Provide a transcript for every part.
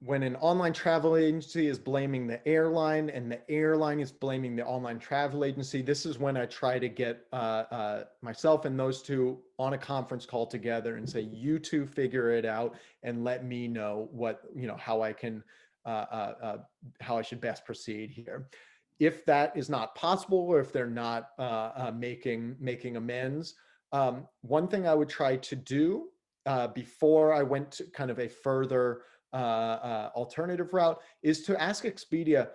when an online travel agency is blaming the airline and the airline is blaming the online travel agency, this is when I try to get myself and those two on a conference call together and say, you two figure it out and let me know what, how I can, how I should best proceed here. If that is not possible, or if they're not making amends, one thing I would try to do before I went to kind of a further alternative route is to ask Expedia,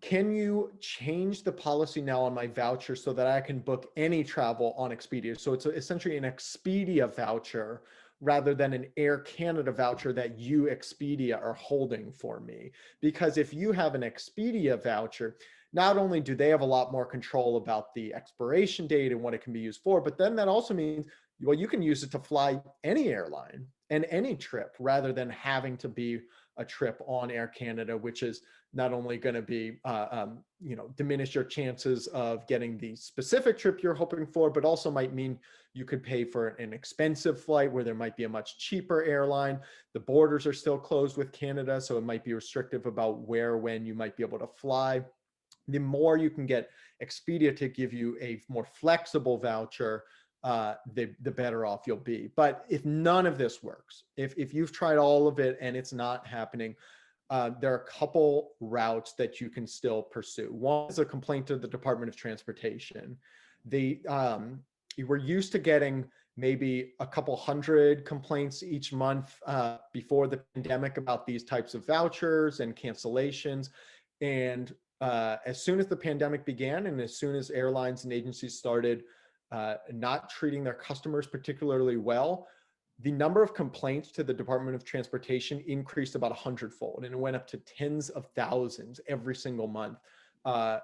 can you change the policy now on my voucher so that I can book any travel on Expedia? So it's essentially an Expedia voucher rather than an Air Canada voucher that you, Expedia, are holding for me. Because if you have an Expedia voucher, not only do they have a lot more control about the expiration date and what it can be used for, but then that also means, well, you can use it to fly any airline and any trip rather than having to be a trip on Air Canada, which is not only going to be, diminish your chances of getting the specific trip you're hoping for, but also might mean you could pay for an expensive flight where there might be a much cheaper airline. The borders are still closed with Canada, so it might be restrictive about where, when you might be able to fly. The more you can get Expedia to give you a more flexible voucher, the better off you'll be. But if none of this works, if you've tried all of it and it's not happening, there are a couple routes that you can still pursue. One is a complaint to the Department of Transportation. We're used to getting maybe a couple hundred complaints each month before the pandemic about these types of vouchers and cancellations. And as soon as the pandemic began and as soon as airlines and agencies started not treating their customers particularly well, the number of complaints to the Department of Transportation increased about 100-fold, and it went up to tens of thousands every single month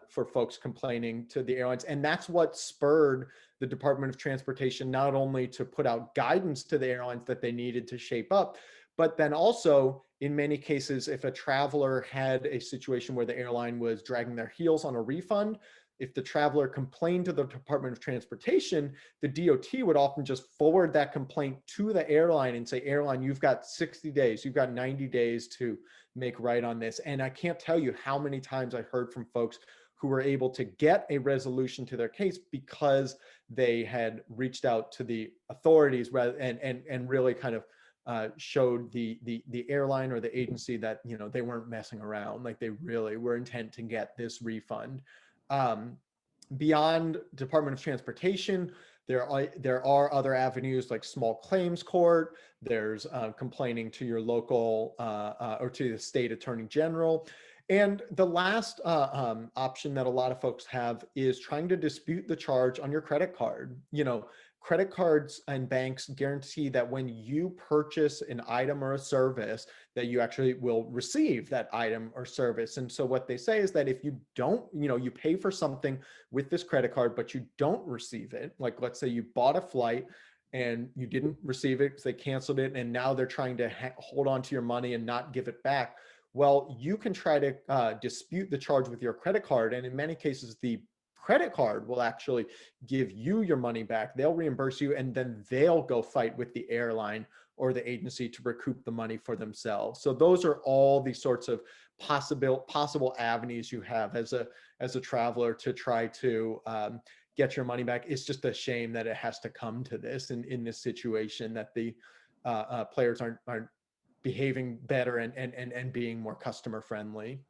for folks complaining to the airlines. And that's what spurred the Department of Transportation not only to put out guidance to the airlines that they needed to shape up, but then also, in many cases, if a traveler had a situation where the airline was dragging their heels on a refund, if the traveler complained to the Department of Transportation, the DOT would often just forward that complaint to the airline and say, airline, you've got 60 days, you've got 90 days to make right on this. And I can't tell you how many times I heard from folks who were able to get a resolution to their case because they had reached out to the authorities and really kind of showed the airline or the agency that they weren't messing around, like they really were intent to get this refund. Beyond Department of Transportation, there are other avenues like small claims court. There's complaining to your local or to the state attorney general. And the last option that a lot of folks have is trying to dispute the charge on your credit card. Credit cards and banks guarantee that when you purchase an item or a service, that you actually will receive that item or service. And so what they say is that if you don't, you pay for something with this credit card, but you don't receive it, like let's say you bought a flight and you didn't receive it because they canceled it, and now they're trying to hold on to your money and not give it back. Well, you can try to dispute the charge with your credit card. And in many cases, the credit card will actually give you your money back. They'll reimburse you, and then they'll go fight with the airline or the agency to recoup the money for themselves. So those are all the sorts of possible avenues you have as a traveler to try to get your money back. It's just a shame that it has to come to this in this situation, that the players aren't behaving better and being more customer friendly.